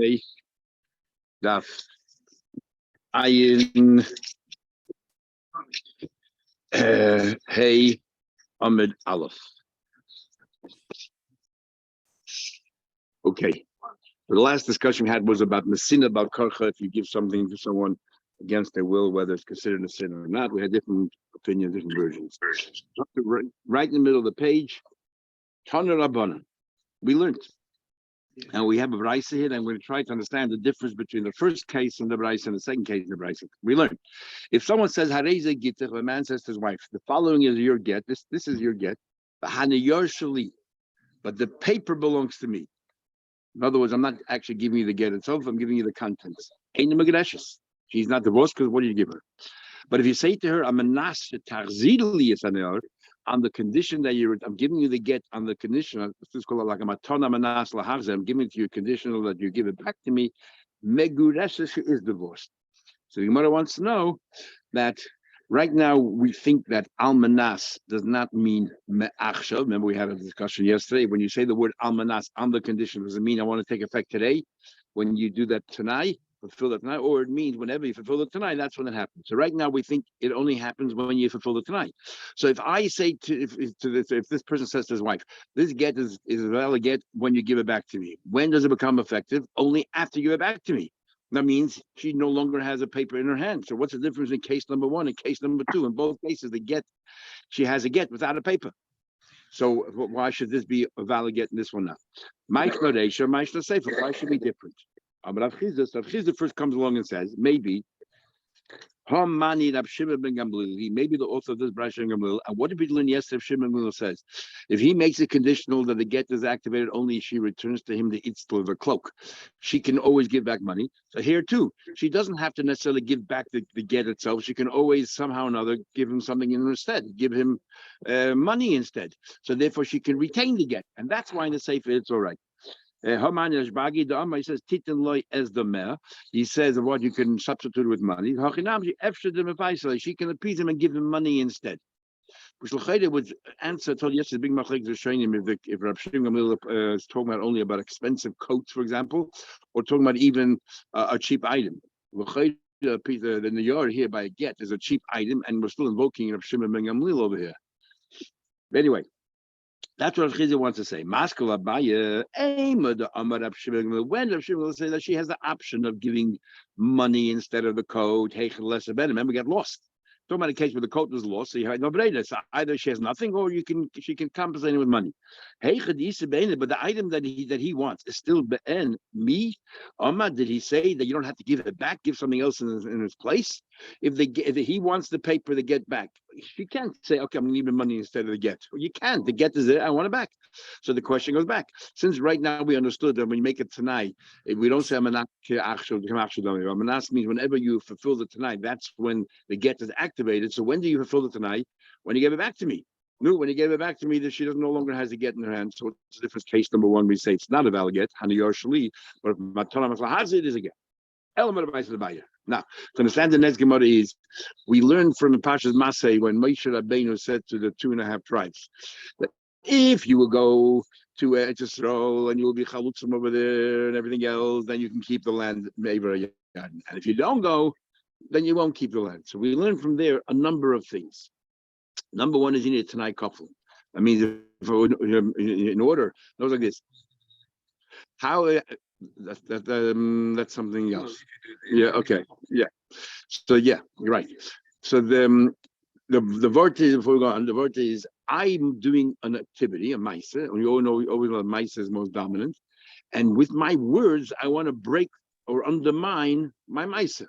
Gittin Daf Ayin Hey Amid Aleph. Okay. The last discussion we had was about Messina, about Karcha, if you give something to someone against their will, whether it's considered a sin or not. We had different opinions, different versions. Right in the middle of the page, Tana Rabbanan. We learned. And we have a Braisa here, and we're going to try to understand the difference between the first case in the Braisa and the second case in the Braisa. We learned. If someone says, Hareze Gittich, a man says to his wife, the following is your get, this is your get, but the paper belongs to me. In other words, I'm not actually giving you the get itself, I'm giving you the contents. Ain't Magadeshis. She's not divorced because what do you give her? But if you say to her, I'm on the condition that I'm giving you the get on the condition, this is called like I'm giving it to you conditional that you give it back to me, Megureshes is divorced. So the Gemara wants to know that right now we think that almanas does not mean me'achshav. Remember we had a discussion yesterday. When you say the word almanas on the condition, does it mean I want to take effect today? When you do that tonight, fulfill it tonight, or it means whenever you fulfill it tonight, that's when it happens. So right now we think it only happens when you fulfill it tonight. So if I say if this person says to his wife, this get is a valid get when you give it back to me. When does it become effective? Only after you give it back to me. That means she no longer has a paper in her hand. So what's the difference in case number one and case number two? In both cases, she has a get without a paper. So why should this be a valid get in this one now? Why should it be different? Rav Chizda first comes along and says, maybe maybe the author of this Brasha and Gamliel, and what did we learn yesterday? If Shimon Gamliel says, if he makes it conditional that the get is activated only if she returns to him the itzl of the cloak, she can always give back money. So here too, she doesn't have to necessarily give back the get itself. She can always somehow or another give him something instead, give him money instead. So therefore she can retain the get, and that's why in the Sefer it's all right. He says titin loy as the mare. He says what you can substitute with money. She can appease him and give him money instead. Which would answer told yesterday big machlekes are showing him if Rav Shimon is talking about only about expensive coats, for example, or talking about even a cheap item. The niyar here by a get is a cheap item, and we're still invoking Rav Shimon ben Gamliel over here. But anyway. That's what Rav Chizda wants to say. Maskal Abaya, when Rav Shimon says that she has the option of giving money instead of the coat, remember, we got lost. Talking about a case where the coat was lost, so you had no breda. So either she has nothing, or she can compensate it with money. But the item that he wants is still be'en me. Did he say that you don't have to give it back? Give something else in its place. If he wants the paper to get back, she can't say, okay, I'm leaving money instead of the get. Well, you can't. The get is there. I want it back. So the question goes back. Since right now we understood that when you make it tonight, if we don't say amanas means whenever you fulfill the tonight, that's when the get is activated. So when do you fulfill it tonight? When you give it back to me. No, when you gave it back to me, that she no longer has a get in her hand. So it's a different case. Number one, we say it's not a valid get, haniyar shali, but it is a get. Now, to understand the next Gemara is, we learned from the Pashas Masay when Moshe Rabbeinu said to the 2.5 tribes that if you will go to Yisrael and you will be chalutzim over there and everything else, then you can keep the land. And if you don't go, then you won't keep the land. So we learned from there a number of things. Number one is you need a Tanai couple. That means in order, those like this. How that's something else. Yeah. Okay. Yeah. So yeah, you're right. So the vort is before we go on. The vort is I'm doing an activity, a maisa, and we all know maisa is most dominant. And with my words, I want to break or undermine my maisa.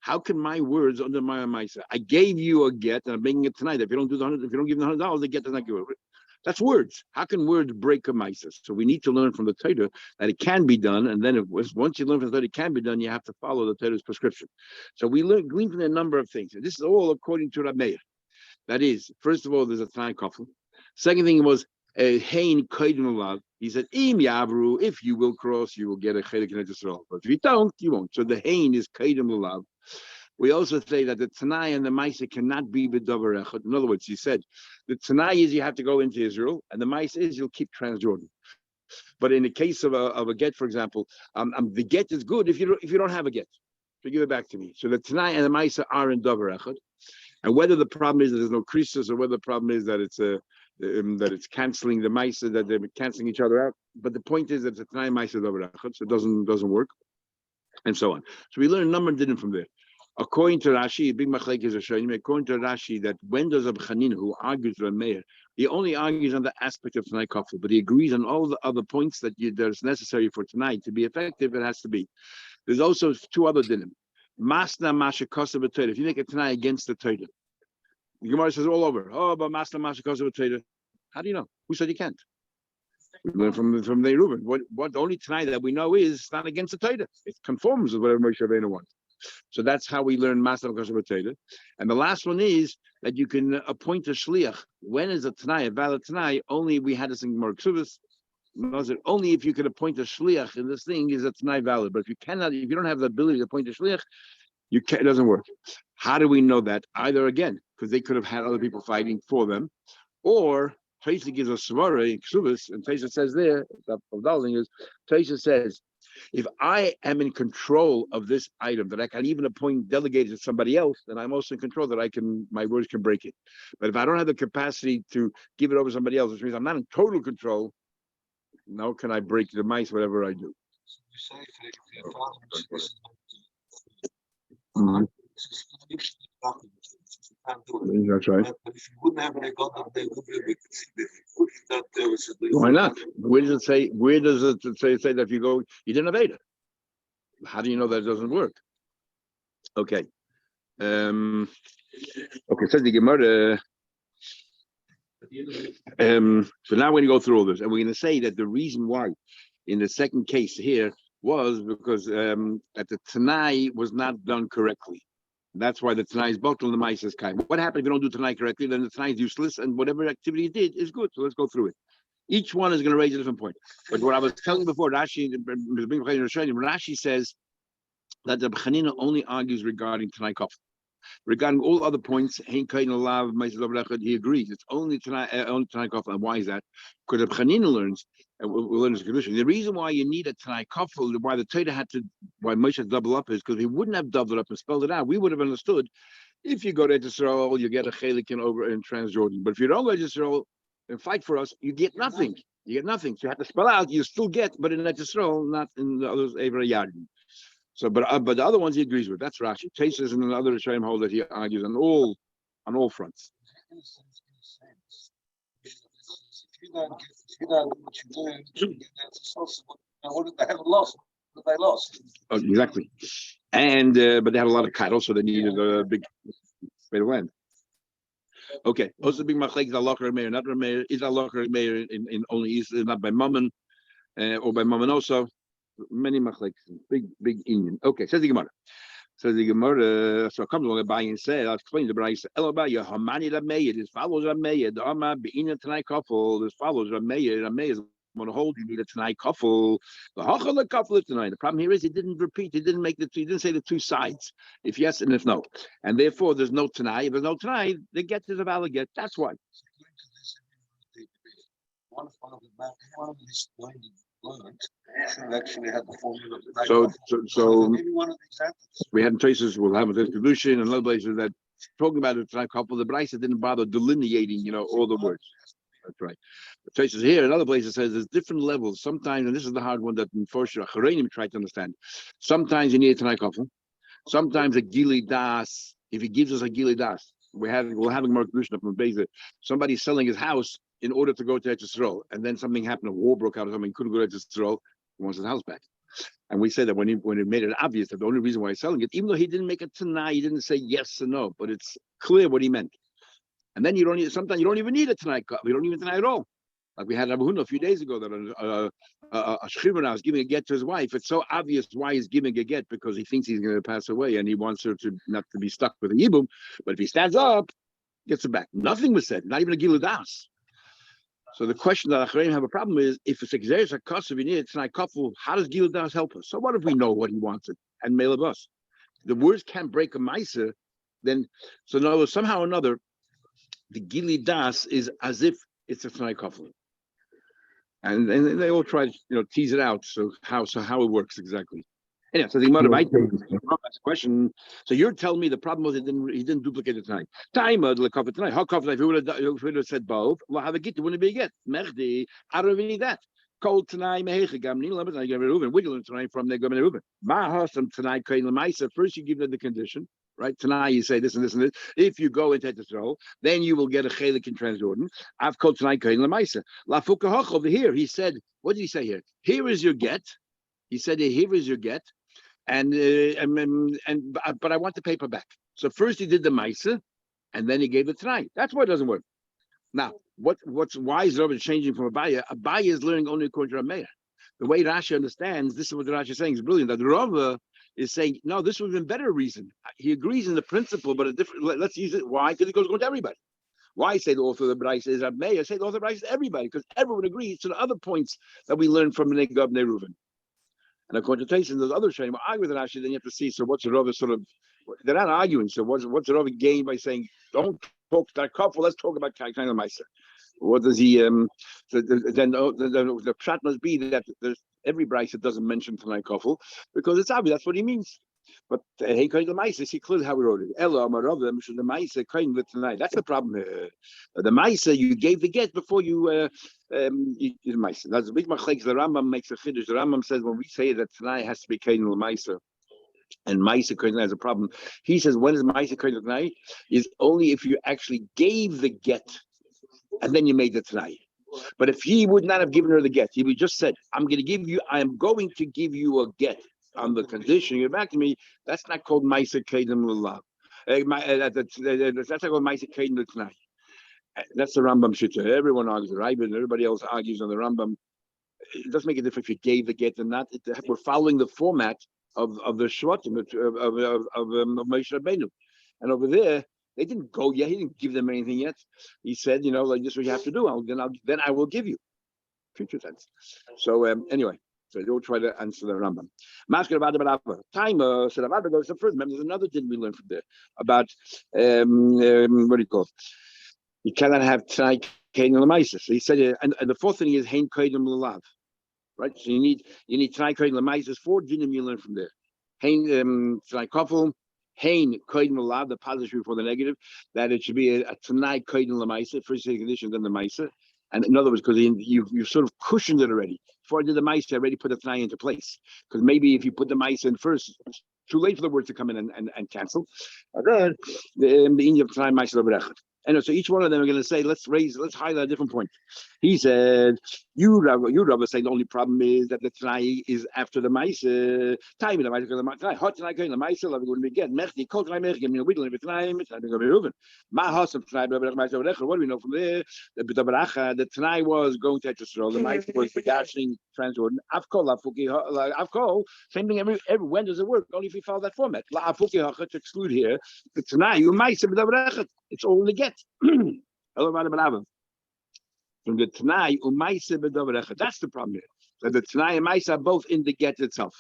How can my words undermine my maisa? I gave you a get, and I'm making it tonight. If you don't give the $100, the get does not give it. That's words. How can words break a maisa? So we need to learn from the Torah that it can be done, and then once you learn from the Torah it can be done, you have to follow the Torah's prescription. So we glean from a number of things. And this is all according to Rab Meir. That is, first of all, there's a Tanai kafel. Second thing was a hein kodim love. He said, Im yavru, if you will cross, you will get a chelik in Yisrael. But if you don't, you won't. So the hein is kodim love. We also say that the Tanai and the Maisa cannot be b'davar echad. In other words, he said the Tanai is you have to go into Israel, and the Maisa is you'll keep Transjordan. But in the case of a get, for example, the get is good if you don't have a get. So give it back to me. So the Tanai and the Maisa are in Davar Echad. And whether the problem is that there's no krisis or whether the problem is that it's canceling the Maisa, that they're canceling each other out. But the point is that it's a Tanai Maisa Davar Echad, so it doesn't work, and so on. So we learn a number of didn't from there. According to Rashi, big machlek is a shayim. According to Rashi, that when does a Chanina who argues with a mayor, he only argues on the aspect of Tanai Kafel, but he agrees on all the other points that that's necessary for tonight to be effective. It has to be. There's also two other dinim. Masna Masha Kosa B'Torah. If you make a Tanai against the Torah, the Gemara says all over. Oh, but Masna Masha Kosa B'Torah. How do you know? Who said you can't? We learn from the Reuben. What the only Tanai that we know is not against the Torah. It conforms with whatever Moshe Rabbeinu wants. So that's how we learn Masna Masha B'Torah. And the last one is that you can appoint a shliach. When is a Tanai a valid Tanai? Only we had this in Gemara Ksubas. Only if you could appoint a shliach in this thing is a Tanai valid. But if you don't have the ability to appoint a shliach, it doesn't work. How do we know that? Either again, because they could have had other people fighting for them, or Taisa gives a svara in Ksubas, and Taisa says there, Taisa says, if I am in control of this item, that I can even delegate it to somebody else, then I'm also in control that my words can break it. But if I don't have the capacity to give it over to somebody else, which means I'm not in total control, now can I break the mice, whatever I do? Mm-hmm. That's right. But if you wouldn't have any God, they would be that there was. Why not? Where does it say? Where does it say that if you go, you didn't have Ada? How do you know that it doesn't work? Okay. Okay. Says the Gemara. So now we're going to go through all this, and we're going to say that the reason why, in the second case here, was because that the Tanai was not done correctly. That's why the Tanai is bottled and the mice is kind. What happens if you don't do Tanai correctly? Then the Tanai is useless, and whatever activity you did is good. So let's go through it. Each one is going to raise a different point. But what I was telling you before, Rashi says that the Chanina only argues regarding Tanai Kaf. Regarding all other points, he agrees. It's only Tanai Kaf. And why is that? Because the Chanina learns, and we'll learn this condition. The reason why you need a Tanai Kaf, why the Torah why Moshe double up is because he wouldn't have doubled up and spelled it out. We would have understood. If you go to Israel, you get a chelik in Transjordan. But if you don't go to Israel and fight for us, you get nothing. You get nothing. So you have to spell out. You still get, but in Israel, not in the others. So, but the other ones he agrees with. That's Rashi. Taisas and another Rishonim hold that he argues on all fronts. Oh, exactly. And but they had a lot of cattle, so they needed a big bit of land. Okay. Also, big machlek is Allah Meir, not Meir. Is Allah Meir in only Israel, not by Mammon or by Mammon also. Many machleks, big Indian. Okay, says the Gemara. So it comes along by and says, I'll explain the Brayse. Elabaya Hamani Rameya. This follows Rameya. The Amma Beina Tanai Kafel. This follows Rameya. Rameya is going to hold. You need a Tanai Kafel. The Hachal Kafel tonight. The problem here is he didn't repeat. He didn't say the two sides. If yes and if no, and therefore there's no Tanai. If there's no Tanai, the get is a valid get. That's why. One of these actually had the formula. So maybe one of the examples we had in traces will have a distribution and other places that talking about it. A couple of the Brayse didn't bother delineating, all the words. That's right. The traces here in other places says there's different levels. Sometimes, and this is the hard one that Moshe Acharonim try to understand. Sometimes you need a Tanai Kafel. Sometimes a Gili Das. If he gives us a Gili Das, we'll have a more conclusion from Beza. Somebody's selling his house in order to go to Eretz, and then something happened, a war broke out or something, he couldn't go to Eretz, he wants his house back. And we say that when he made it obvious that the only reason why he's selling it, even though he didn't make it Tanai, he didn't say yes or no, but it's clear what he meant. And then sometimes you don't even need a Tanai, you don't even Tanai at all. Like we had Rabbi Huna a few days ago that a Shchivana was giving a get to his wife. It's so obvious why he's giving a get, because he thinks he's going to pass away and he wants her to not to be stuck with a Yibum. But if he stands up, gets her back. Nothing was said, not even a Gilu Das. So the question that Acharim have a problem is, if it's Exeris HaKasav, you need it tonight, Kafel, how does Gilu Das help us? So what if we know what he wanted and mail of us? The words can't break a Maisa, then, so no, somehow or another, the Gili Das is as if it's a tonight Kafel. and they all try to tease it out. So how it works exactly. Anyway, so the Gemara might that's a question. So you're telling me the problem was he didn't duplicate the time. Time the cover tonight. How cover if he would have said both? Well, have a git. Wouldn't it be a get? Mechdi. I don't really need that. Cold tonight. Mehege gamni. Let me get Reuben. Wiggling tonight from there. Going Reuben. Ma hasam tonight. Kain lemaisa. First you give them the condition. Right tonight you say this and this and this. If you go into the throw, then you will get a chelik in Transjordan. I've called tonight kain lemaisa. La fukahach over here. He said, what did he say here? Here is your get. He said, here is your get. But I want the paper back. So first he did the Maisa, and then he gave the Tanai. That's why it doesn't work. Now, why is Rabbi changing from Abaya? Abaya is learning only according to Rameir. The way Rashi understands, this is what the Rashi is saying is brilliant. That Rava is saying, no, this would have been better reason. He agrees in the principle, but a different. Let's use it. Why? Because it goes to everybody. Why say the author of the Braisa is Rameir? Say the author of the Braisa is everybody, because everyone agrees to the other points that we learned from Negab Neruvin. And according to Tyson, there's other Shayim argue with Rashi, then you have to see, so what's the Rava sort of, they're not arguing, so what's the Rava gain by saying, don't talk that couple, let's talk about kind of Maisa. What does he, then the pshat must be that there's every Bryce that doesn't mention Tanai Kofel, because it's obvious, that's what he means. But hey, kind of Maisa, see clearly how we wrote it. Ella, Amarav, the Maisa, kind of tonight. That's the problem. The Maisa, you gave the get before you Maisa. That's a big machlek. The Rambam makes a chiddush. The Rambam says when we say that tonight has to be kind of Maisa, and Maisa kind has a problem. He says when is Maisa kind of tonight? Is only if you actually gave the get, and then you made the tonight. But if he would not have given her the get, he would just said, I am going to give you a get on the condition you get back to me. That's not called Maisa Kedem Lulav. That's not called Maisa Kedem Tonight. That's the Rambam Shita. Everyone argues the Rabbin, everybody else argues on the Rambam. It doesn't make a difference if you gave the get or not. We're following the format of the Shvatim of Moshe Rabbeinu. And over there, they didn't go yet. He didn't give them anything yet. He said, like this is what you have to do. Then I will give you. Future tense. So anyway. So they'll try to answer the Rambam. Masker about the time. So the Rabbi goes first. Remember, there's another thing we learned from there about what do you call it? You cannot have Tanai Kain Lamaisa. So he said, and the fourth thing is Hein Kaidem Lalav. Right? So you need Tanai Kain Lamaisa. 4 dinim you learn from there. Hein Tanai Kofel, Hein Kaidem Lalav, the positive before the negative, that it should be a Tanai Kaidem Lamaisa, first condition, then the Maisa. And in other words, because you sort of cushioned it already. Before I did the Maisa, I already put the Tanai into place. Because maybe if you put the Maisa in first, it's too late for the words to come in and cancel. And then the Indian of Tanai Maisa L'Berechet. And so each one of them are going to say, let's highlight a different point. He said, you Rabbi say the only problem is that the Tanai is after the Maisa. Time in the Maisa, hot Tanai going the Maisa, I'm going to get Mechdi, cold Tanai Mechdi, we don't have time, it's not going to be Reuven. Ma Hasam Tanai, what do we know from there? The Tanai was going to Etzisrael, the Maisa was begashing Transjordan. Avkol, same thing every when does it work? Only if you follow that format. La Afuki Hacha to exclude here. The Tanai, you Maisa, it's all in the get. From the Tanai Umaisa B'Dovarecha. That's the problem here. So the Tanai and Maisa are both in the get itself,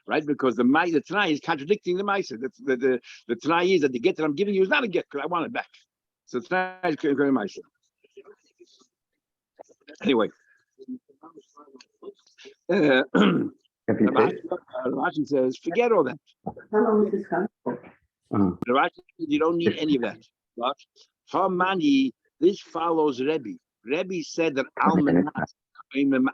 right? Because the Tanai is contradicting the Maisa. The Tanai is that the get that I'm giving you is not a get because I want it back. So the Tanai is going to Maisa. Anyway, Rashi says, forget all that. Rashi, you don't need any of that. But for money, this follows Rebbe. Rebbe said that Almanach, and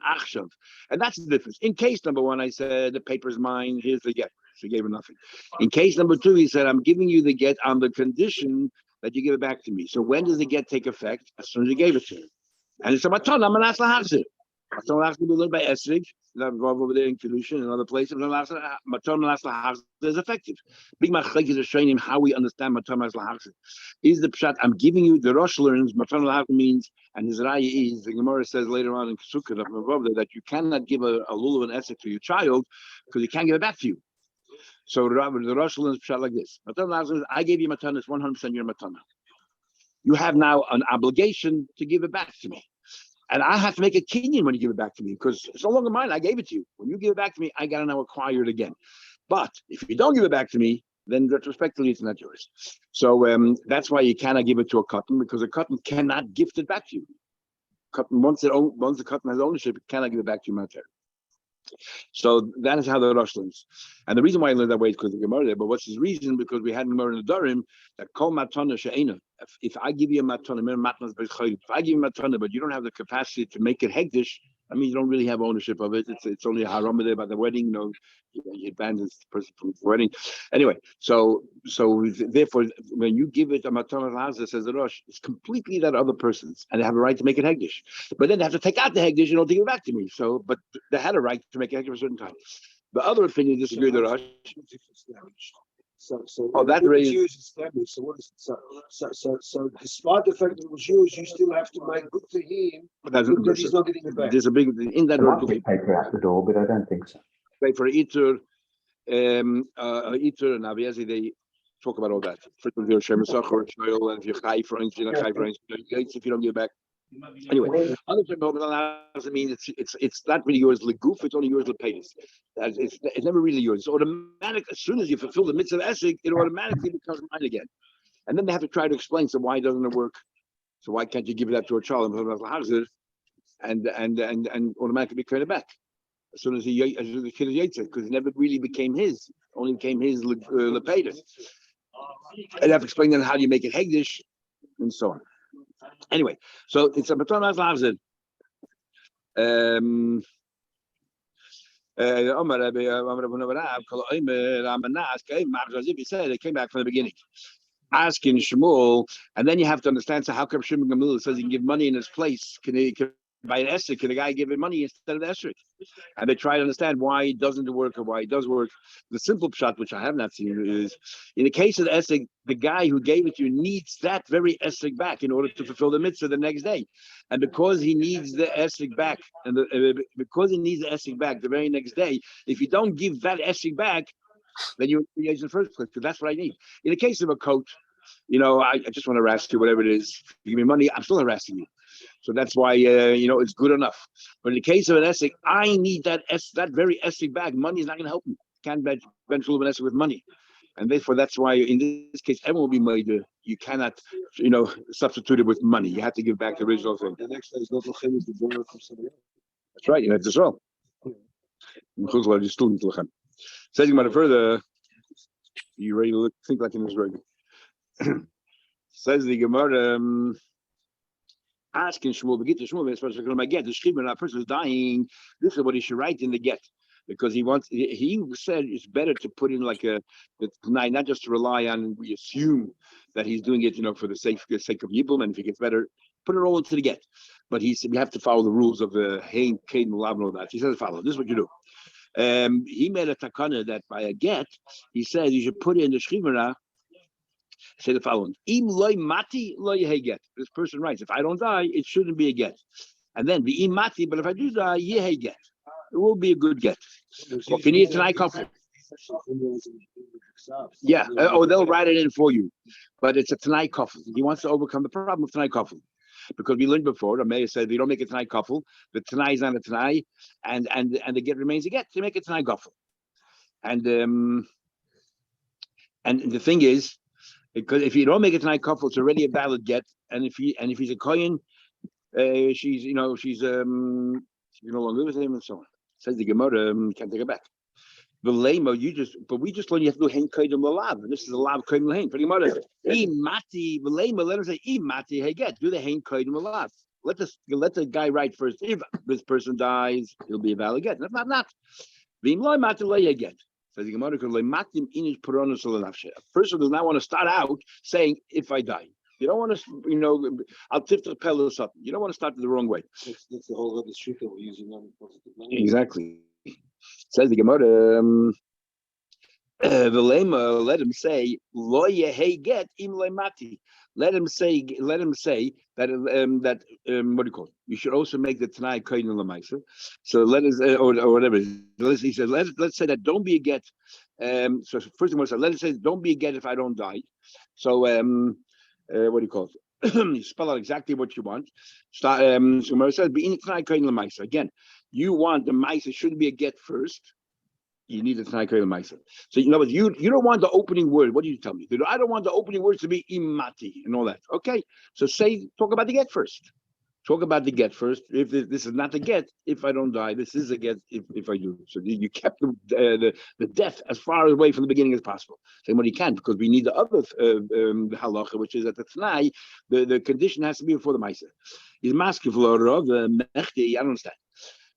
that's the difference. In case number 1, I said the paper's mine, here's the get. She gave her nothing. In case number 2, he said, I'm giving you the get on the condition that you give it back to me. So when does the get take effect? As soon as you gave it to me. And it's a maton, I'm an aslahazir. Maton has to be learned by Esrig, that involved over there in Kedushin and other places. Maton aslahazir is effective. Big machlek is showing him how we understand maton aslahazir. Is the pshat, I'm giving you, the Rosh learns, maton aslahazir means, and his raya is, the Gemara says later on in Kesukah, that you cannot give a lulav and esek to your child because he can't give it back to you. So the Rosh learns pshat like this. Maton aslahazir, I gave you maton, it's 100% your maton. You have now an obligation to give it back to me. And I have to make a kinyan when you give it back to me because it's no longer mine. I gave it to you. When you give it back to me, I got to now acquire it again. But if you don't give it back to me, then retrospectively, it's not yours. So that's why you cannot give it to a cotton because a cotton cannot gift it back to you. once the cotton has ownership, it cannot give it back to you monetarily. So that is how the Rosh learns. And the reason why I learned that way is because of the Gemara there. But what's his reason? Because we had Gemara in the Darim that kol matana she'ena. If I give you a matana, if I give you a matana, but you don't have the capacity to make it hegdish, I mean, you don't really have ownership of it. It's only a haram there by the wedding. You abandon the person from the wedding. Anyway, so therefore, when you give it a matana l'haza, says the Rosh, it's completely that other person's, and they have a right to make it hegdish. But then they have to take out the hegdish and don't give it back to me. So, but they had a right to make it hegdish for a certain time. The other opinion disagreed with the Rosh. So that really is established. So what is it? So despite the fact that it was yours, you still have to make good to him. But he's not getting it back. There's a big in that order. Paper at the door, but I don't think so. Pay for Eater, and Aviezi, they talk about all that. For if you're and if you're high for instance, if you don't give it back. Anyway, other doesn't mean it's not really yours leguf, it's only yours lepayis. It's never really yours. It's automatic. As soon as you fulfill the mitzvah esig, it automatically becomes mine again. And then they have to try to explain, so why doesn't it work? So why can't you give that to a child and automatically be traded back? As soon as the kid is yaitzer, because it never really became his, only became his lepayis. And they have to explain then how do you make it hegdish and so on. Anyway, so it's a baton as lavzid. He said they came back from the beginning, asking Shmuel, and then you have to understand. So how come Shimon Gamliel says he can give money in his place? Can buy an esrog? Can the guy give him money instead of the esrog? And they try to understand why it doesn't work or why it does work. The simple shot, which I have not seen, is in the case of the esrog, the guy who gave it to you needs that very esrog back in order to fulfill the mitzvah the next day. And because he needs the esrog back, and because he needs the esrog back the very next day, if you don't give that esrog back, then you're in the first place, because that's what I need. In the case of a coat, I just want to harass you, whatever it is. You give me money, I'm still harassing you. So that's why it's good enough. But in the case of an esrog, I need that very esrog back. Money is not going to help me. Can't benefit an esrog with money, and therefore that's why in this case everyone will be made. You cannot, substitute it with money. You have to give back the original thing. The next day is not lachem, is the borrow from somebody else. That's right. You have to sell. Says about it further. You ready to think like in Israel? Says the Gemara. Asking Shmuel, the get the shchibur, a person is dying. This is what he should write in the get, because he said it's better to put in like the tonight, not just to rely on. We assume that he's doing it, for the sake of Yibum, and if he gets better, put it all into the get. But he said we have to follow the rules of the Hein, Kain, Lav, and all that. He says follow. This is what you do. He made a takana that by a get, he said you should put in the shchibur. Say the following: Im loy mati loy get. This person writes, if I don't die, it shouldn't be a get. And then the im mati, but if I do die, yehe get. It will be a good get. Well, can you eat tonight coffee? Yeah. They'll write it in for you, but it's a tonight coffee. He wants to overcome the problem of tonight coffee, because we learned before. The mayor said, if you don't make a tonight coffee, the tonight is not a tonight, and the get remains a get. So you make a tonight coffee, and the thing is, because if you don't make it tonight couple, it's already a valid get. And if he's a kohen, she's no longer with him and so on. Says the Gemara, can't take it back. The lamo, we just learned you have to do hein kodim lalav. This is a lav kodim lahain. For the Gemara, mati the lamo. Let him say mati hey get. Do the hein kodim lalav. Let the guy write first. If this person dies, it'll be a valid get. And if not. V'im loy mati loy get. A person does not want to start out saying, if I die. You don't want to, I'll tip the pedal or something. You don't want to start the wrong way. That's the whole other shit that we're using on positive language. Exactly. Says the Gemara, let him say, lo yehei get im mati. Let him say that what do you call it? You should also make the Tanai Kain Lamaisa. So let us or whatever. He said, let's say that don't be a get. So first of all, let us say don't be a get if I don't die. So what do you call it? You spell out exactly what you want. Start. So it says be in Tanai Kain Lamaisa. Again, you want the Maisa shouldn't be a get first. You need a Tanai Kain Lamaisa. So in other words, you don't want the opening word. What do you tell me? I don't want the opening words to be imati and all that. Okay. So talk about the get first. Talk about the get first. If this is not the get, if I don't die, this is a get. If I do, so you kept the death as far away from the beginning as possible. Saying what you can, because we need the other halacha, which is that the tnai, the condition has to be before the ma'aser. He's masking for the mechti. I don't understand.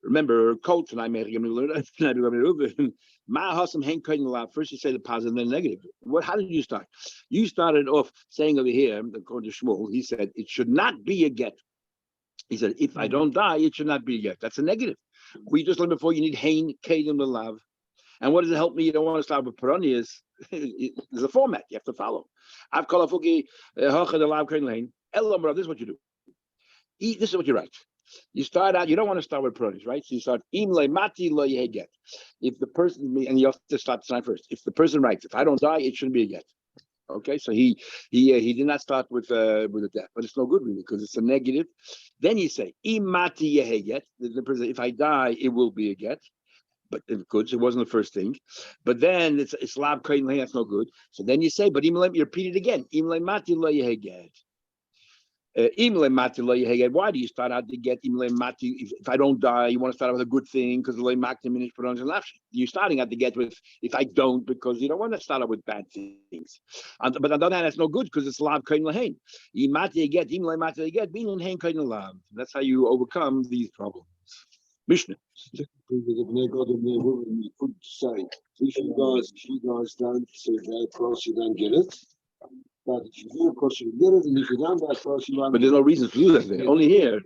Remember, quote tonight. First, you say the positive, then the negative. How did you start? You started off saying over here, according to Shmuel, he said it should not be a get. He said, if I don't die, it should not be yet. That's a negative. We just learned before you need hain, kedim, lelav. And what does it help me? You don't want to start with peronius. There's a format you have to follow. I've called a fuki, hocha, the lav, kedim, hain. Elam, this is what you do. This is what you write. You start out, you don't want to start with peronius, right? So you start, im le mati lo get. If the person, and you have to start the sign first. If the person writes, if I don't die, it shouldn't be a get. Okay, so he did not start with a death, but it's no good really because it's a negative. Then you say imati yeheget. The person, if I die, it will be a get, but it's good. So it wasn't the first thing, but then it's lab kain. That's no good. So then you say, but you repeat it again. Imle mati lo yeheget. Why do you start out to get if I don't die? You want to start out with a good thing because you're starting out to get with if I don't, because you don't want to start out with bad things. But on the other hand, that's no good because it's lav kain lahain. That's how you overcome these problems. Mishnah. Could say if you guys don't say that cross, you don't get it. But if you do, of course, you get it, and if you don't, of course, you won't. But there's no reason to do that there. Only here.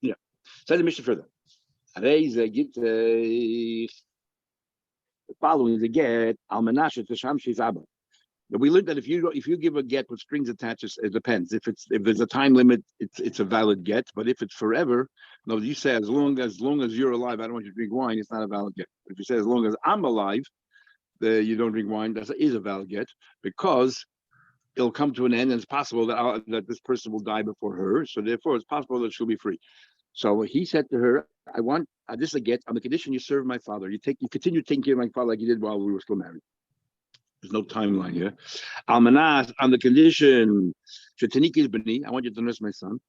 Yeah. Say the Mishnah further. The following is a get almanasha to shamshi's abba. We learned that if you give a get with strings attached, it depends. If there's a time limit, it's a valid get. But if it's forever, no, you say as long as you're alive, I don't want you to drink wine. It's not a valid get. If you say as long as I'm alive, you don't drink wine, that is a valid get because it'll come to an end, and it's possible that this person will die before her. So therefore, it's possible that she'll be free. So he said to her, "I want this a get on the condition you serve my father. You continue taking care of my father like you did while we were still married." There's no timeline here. Almanas on the condition, Shetanikis b'ni, I want you to nurse my son.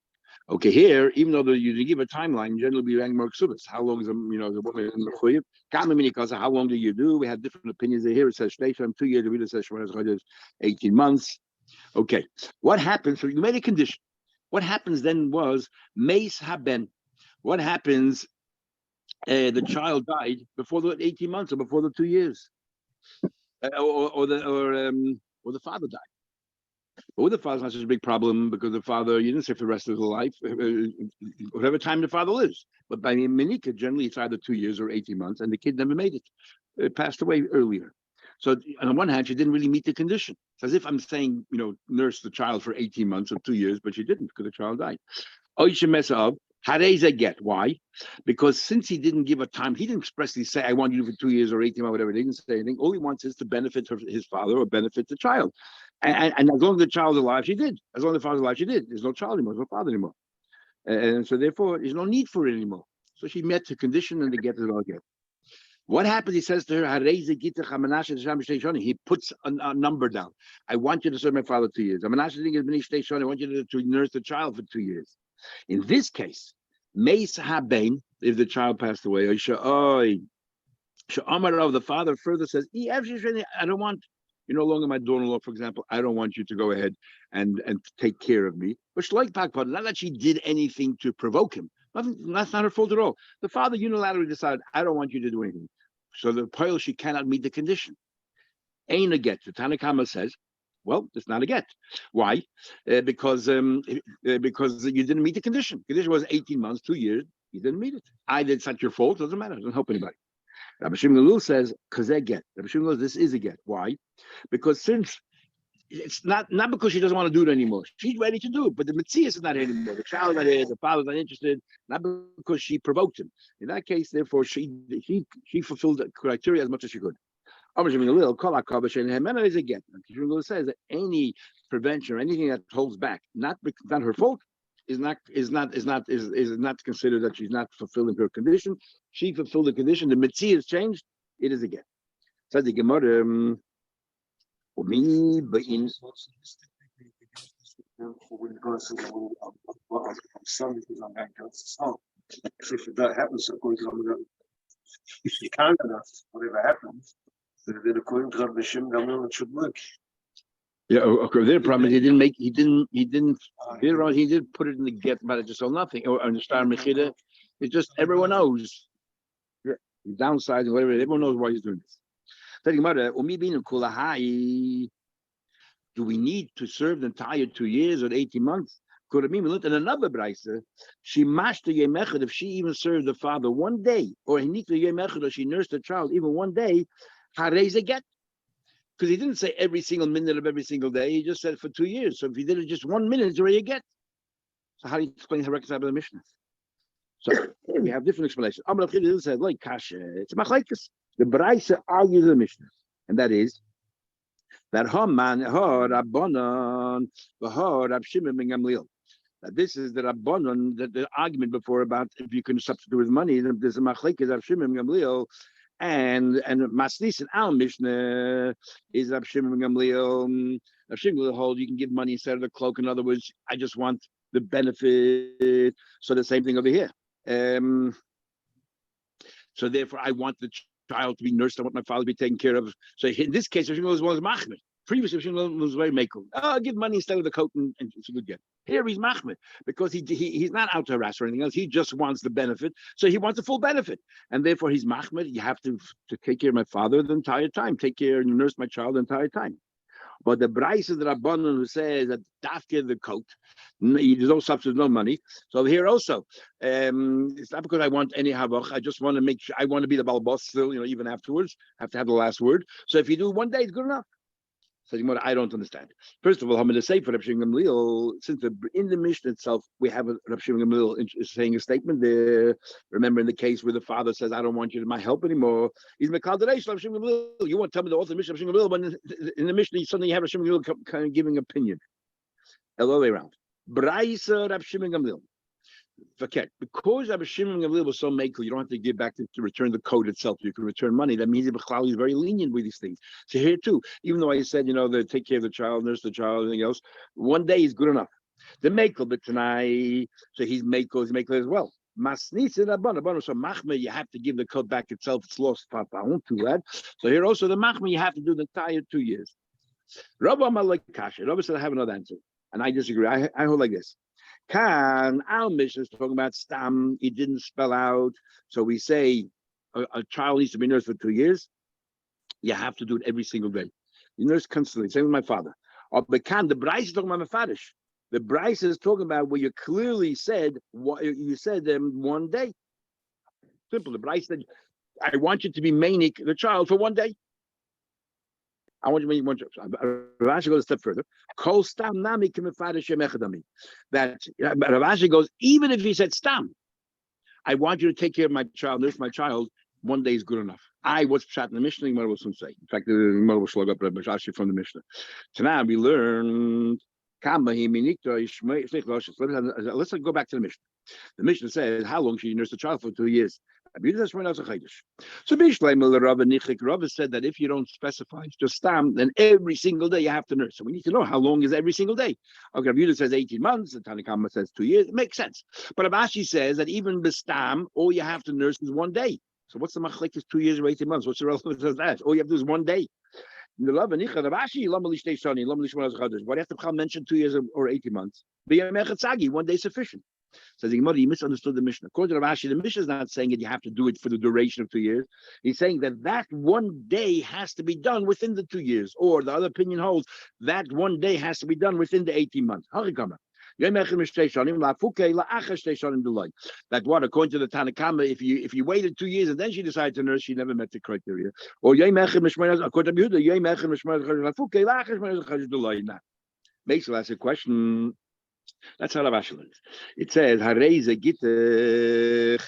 Okay, here, even though you give a timeline, generally be rank more ksubas. How long is the woman in the chuyev? How long do you do? We have different opinions here. It says 2 years. The reader says 18 months. Okay, what happens? So you made a condition. What happens then was meis haben. What happens? The child died before the 18 months or before the 2 years, or the father died. But with the father's not such a big problem because the father, you didn't say for the rest of his life, whatever time the father lives. But by Menika, generally it's either 2 years or 18 months, and the kid never made it. It passed away earlier. So on the one hand, she didn't really meet the condition. It's as if I'm saying, nurse the child for 18 months or 2 years, but she didn't because the child died. Oisha mesa of Hareza get. Why? Because since he didn't give a time, he didn't expressly say, I want you for 2 years or 18 months, whatever. He didn't say anything. All he wants is to benefit his father or benefit the child. And as long as the child's alive, she did. As long as the father's alive, she did. There's no child anymore, there's no father anymore. And so therefore, there's no need for it anymore. So she met the condition and the get is all get. What happens? He says to her, he puts a number down. I want you to serve my father 2 years. I want you to nurse the child for 2 years. In this case, Meis Habain, if the child passed away, the father further says, I don't want, you're no longer my daughter-in-law, for example, I don't want you to go ahead and take care of me. But not that she did anything to provoke him. That's not her fault at all. The father unilaterally decided, I don't want you to do anything. So the pile, she cannot meet the condition. Ain't a get. The Tanakama says, well, it's not a get. Why? Because you didn't meet the condition. The condition was 18 months, 2 years. You didn't meet it. Either it's not your fault, doesn't matter. It doesn't help anybody. Rabbi Shimon Gamliel says, because they get. Rabbi Shimon Gamliel, this is a get. Why? Because since it's not because she doesn't want to do it anymore. She's ready to do it, but the Metzias is not here anymore. The child is not here. The father's not interested. Not because she provoked him. In that case, therefore, she fulfilled the criteria as much as she could. Rabbi Shimon Gamliel is a get. Rabbi Shimon Gamliel says that any prevention or anything that holds back, not her fault, is not considered that she's not fulfilling her condition. She fulfilled the condition. The Metzias has changed. It is a get. Says the Gemara. therefore when the guy says, I'm son because I'm going to go to son. So if that happens, according to Rambam, if you can't enough, whatever happens, then according to Rabbi Shem Gamliel, it should work. Yeah, okay. Their problem is he did put it in the get, but it just sold nothing. Or on the star mechida, it's just everyone knows. Yeah, downsizing, whatever. Everyone knows why he's doing this. Thinking about it, do we need to serve the entire 2 years or 18 months? Could it mean we looked at another brisa? She mashed the yemechad if she even served the father one day, or he need the yemechad or she nursed the child even one day. Harez a get. Because he didn't say every single minute of every single day. He just said for 2 years. So if he did it just 1 minute, it's already a get. So how do you explain how reconcile the Mishnah? So we have different explanations. Amar Chida said, like kasha, it's machlekes. The Braisa argues the Mishnah, and that is that Haman, Rabbanon, Rab Shimon ben Gamliel. That this is the Rabbanon, the argument before about if you can substitute with money. There's a machlekes Rab Shimon ben Gamliel. And Masnis and our Mishnah is Rab Shimon ben Gamliel. Rab Shimon will hold you can give money instead of the cloak. In other words, I just want the benefit. So the same thing over here. So therefore, I want the child to be nursed. I want my father to be taken care of. So in this case, Rab Shimon was machmir. Previously, Rab Shimon was very makel. Oh, give money instead of the coat, and it's a good get. Here he's machmir because he's not out to harass or anything else. He just wants the benefit. So he wants the full benefit, and therefore he's machmir. You have to take care of my father the entire time. Take care and nurse my child the entire time. But the Bryce is the Rabbanon who says that dafke the coat, there's no substance, no money. So here also, it's not because I want any havach. I just want to make sure I want to be the balbos still, even afterwards. I have to have the last word. So if you do 1 day, it's good enough. So I don't understand. First of all, I'm going to say for Rab Shimon Gamliel, since in the Mishnah itself, we have a Rab Shimon Gamliel saying a statement there. Remember in the case where the father says, I don't want you to my help anymore. He's Mekaderesh Rab Shimon Gamliel. You want to tell me the author of Mishnah Rab Shimon Gamliel, but in the Mishnah, suddenly you have Rab Shimon Gamliel kind of giving opinion. The other way around. Braisa Rab Shimon Gamliel. Because Rabbi Shimon Gamliel was so makel, you don't have to give back to return the code itself. You can return money. That means Bichlal is very lenient with these things. So here too, even though I said, they take care of the child, nurse the child, anything else, 1 day is good enough. The makel, but tonight, so he's makel as well. Masnitz and abana. So machme, you have to give the code back itself. It's lost. Papa, I won't do that. So here also the machme, you have to do the entire 2 years. Rabbi Malak Kasha. Rabbi said I have another answer, and I disagree. I hold like this. Our Mishnah is talking about stam. He didn't spell out. So we say a child needs to be nursed for 2 years. You have to do it every single day. You nurse constantly. Same with my father. The Bryce is talking about Mefadish. The Bryce is talking about where you clearly said what you said 1 day. Simple. The Bryce said, I want you to be manic the child for 1 day. I want you to make one. Rav Ashi goes a step further. Kol stam nami k'mefadish yemechadami. That Rav Ashi goes, even if he said stam, I want you to take care of my child, nurse my child. 1 day is good enough. I was shot in the Mishnah. Gemara will soon say. In fact, the Gemara will slug up Rav Ashi from the Mishnah. Tonight we learned. Let's go back to the Mishnah. The Mishnah says, how long should you nurse the child for 2 years? So Rabbi said that if you don't specify, just stam, then every single day you have to nurse. So we need to know how long is every single day. Okay, Rabbi says 18 months, the Tanakama says 2 years. It makes sense. But Abashi says that even the stam, all you have to nurse is 1 day. So what's the machlekes 2 years or 18 months? What's the relevance of that? All you have to do is 1 day. Why do you have to mention 2 years or 18 months? 1 day is sufficient. Says the Gemara, you misunderstood the Mishnah. According to Rav Ashi, the Mishnah is not saying that you have to do it for the duration of 2 years. He's saying that 1 day has to be done within the 2 years. Or the other opinion holds that 1 day has to be done within the 18 months. That what, according to the Tanakama, if you waited 2 years and then she decided to nurse, she never met the criteria. Or according to Yehuda, makes the last question. That's how Rav Ashi learns. It says, Hareza Gittich.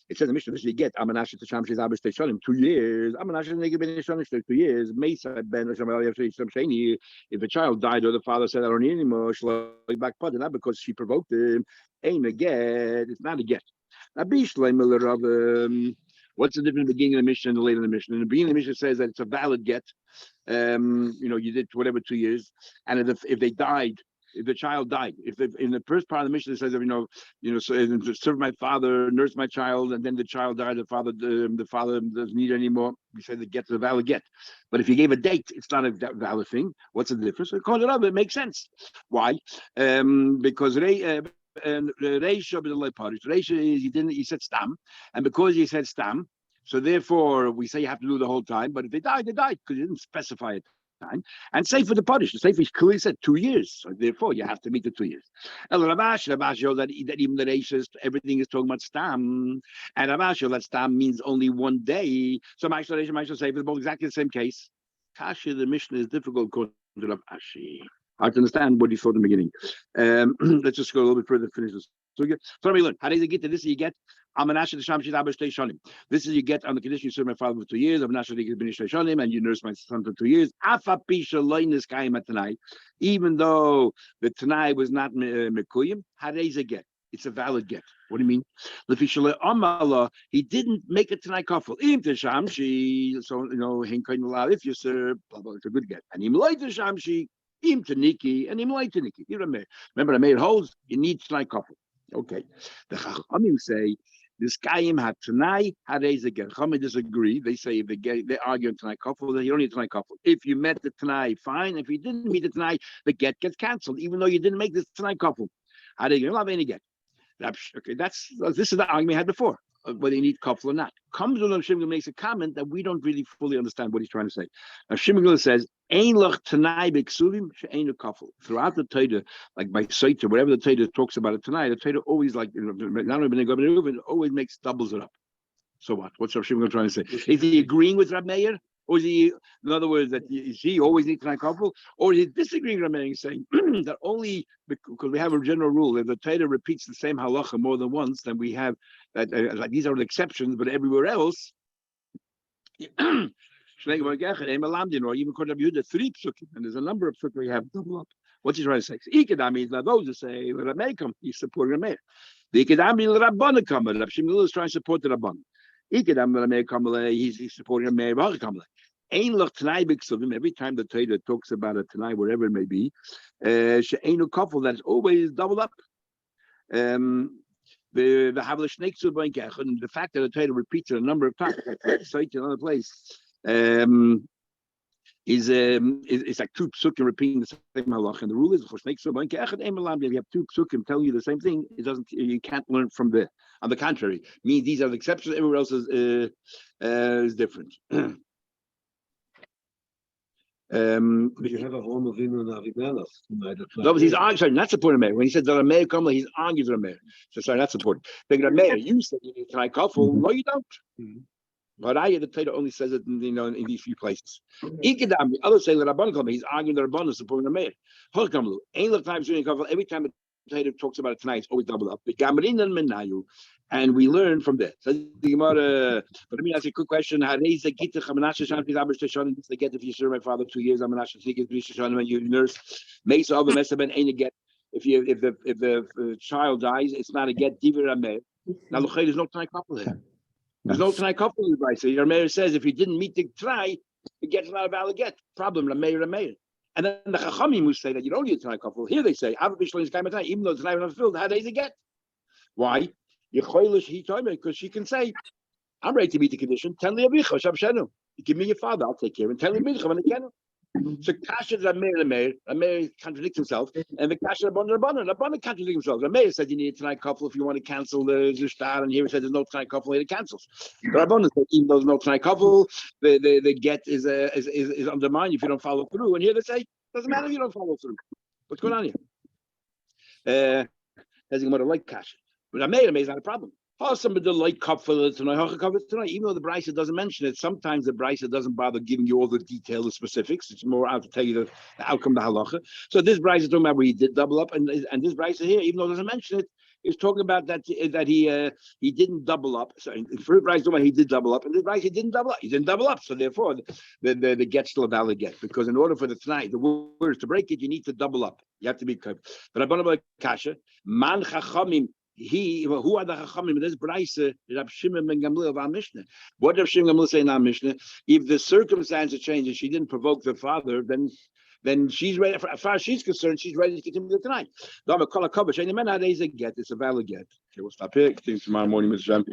It says the Mishnah you get Amanash to Sham Shiz Abbas 2 years. Amanash Negi Ben Shonish 2 years. Mesa Ben Shani. If a child died or the father said I don't need anymore, back pardon, not because she provoked him. Ain't a get. It's not a get. What's the difference in the beginning of the Mishnah and the later in the Mishnah? In the beginning of the Mishnah says that it's a valid get. You did whatever 2 years, and if they died if the child died. If in the first part of the Mishnah it says, so serve my father, nurse my child, and then the child died, the father doesn't need it anymore. We say the get's a valid get. But if you gave a date, it's not a valid thing. What's the difference? According to Rabbi, it makes sense. Why? Because Reisha is he said stam, and because he said stam, so therefore we say you have to do the whole time. But if they died because you didn't specify it. Time. And say for the punish, the Sefer clearly said 2 years, so therefore you have to meet the 2 years. El Ravash shows that even the Reishis, everything is talking about stam, and Ravash that stam means only 1 day. So Ma'aseh say they're both exactly the same case. Kasha, the Mishnah is difficult according to Ravashi. Hard to understand what he thought in the beginning. Let's just go a little bit further to finish this. So we learn. How does it get to this? You get this is you get on the condition you serve my father for 2 years, and you nurse my son for 2 years. Even though the Tanai was not Mekuyim, how does it get? It's a valid get. What do you mean? He didn't make a Tanai kafel. So if you serve, blah blah, it's a good get. And him like the shamshi, him taniki, and him like taniki. You remember the maid holds, you need Tanai kafel. Okay. The Chachamim say this Kayim had Tanai, had Ezeger. Chachamim disagree. They say if they argue on Tanai Kafel, then you don't need Tanai Kafel. If you met the Tanai, fine. If you didn't meet the Tanai, the get gets cancelled, even though you didn't make the Tanai Kafel. How do you have any get? Okay, this is the argument we had before, whether you need Kafel or not. Comes when Shimon makes a comment that we don't really fully understand what he's trying to say. Now Shimon says, Ein lach Tanai b'ksuvim she'einu Kafel. Throughout the Torah, like by Saita, whatever the Torah talks about it tonight, the Torah always not only it always doubles it up. So what? What's Rav Shimon trying to say? Is he agreeing with Rab Meir? Or is he, in other words, that he always needs Tanai Kafel? Or is he disagreeing with Rab Meir, saying that only because we have a general rule, if the Torah repeats the same halacha more than once, then we have that like these are the exceptions, but everywhere else, or even called Yehuda 3 psukim, and there's a number of psukim we have double up. What's he trying to say? Ikadami is not those who say Rab Meir come, he's supporting Rab Meir. The Ikadami Rabbana come, Rab Shimon is trying to support the Rabban. Ikadami Rab Meir come, he's supporting Rab Meir come. Ein lach Tanai b'ksuvim. Every time the Torah talks about a Tanai, wherever it may be, she'einu kafel, that's always doubled up. The Havla Shneksu Bankach, and the fact that the Torah repeats it a number of times, so in another place, is like 2 psukim repeating the same halach. And the rule is if you have 2 psukim telling you the same thing, you can't learn from there. On the contrary, means these are the exceptions, everywhere else is different. But you have a Avram Avinu and Avimelech. No, but he's arguing. Sorry, not supporting Meir. When he said that Meir come, he's arguing with Meir. So sorry, not supporting. Thinking Meir, you said you need Tanai Kafel. No, you don't. But the Torah only says it in these few places. Ikadam, the others say that Rabban come, he's arguing the Rabban is supporting the Meir. Hokamlu, ain't the time doing Kafel. Every time the Torah talks about it tonight, it's always double up. The Gamrin and Menayu. And we learn from that. So the Gemara, but let me ask you a quick question. How is the Gittin Daf? They get if you serve my father 2 years, I'm when you nurse. Mesa of a Mesaben ain't a get. If the child dies, it's not a get. Now there's no Tanai Kafel here. There's no Tanai Kafel in the Brisa. So your mayor says if you didn't meet the try, the get's not a valid get. Problem, Rameir. And then the Chachamim who say that you don't need a Tanai Kafel. Here they say, even though the Tanai is not fulfilled, how does it get? Why? Because she can say, I'm ready to meet the condition. Tell me give me your father, I'll take care of him. Tell me when I can. So Kasha Rameir contradicts himself, and the Kasha Rabban contradicts himself. Rameir said you need a Tanai Kafel if you want to cancel the shtar, and here it says there's no Tanai Kafel, here it cancels. The Rabban said even though there's no Tanai Kafel, the get is undermined if you don't follow through. And here they say doesn't matter if you don't follow through. What's going on here? There's a like Kasha. But Rameir is not a problem. Somebody like kafel tonight, even though the Brisa doesn't mention it. Sometimes the Brisa doesn't bother giving you all the detail, the specifics. It's more out to tell you the outcome, the halacha. So this Brisa is talking about where he did double up, and this Brisa here, even though it doesn't mention it, is talking about that he didn't double up. So in the first Brisa talking about he did double up, and this Brisa he didn't double up. He didn't double up. So therefore, the get's still a valid get, because in order for the tonight the words to break it, you need to double up. You have to be careful. But Abba Kasha man chachamim. Who are the Chachamim in this Brisa? Rab Shimon ben Gamliel of our Mishnah. What Rab Shimon ben Gamliel say in our Mishnah? If the circumstances change and she didn't provoke the father, then then she's ready. As far as she's concerned, she's ready to continue tonight. It's a valid get. Okay, we'll stop here. Continue tomorrow morning, Mr.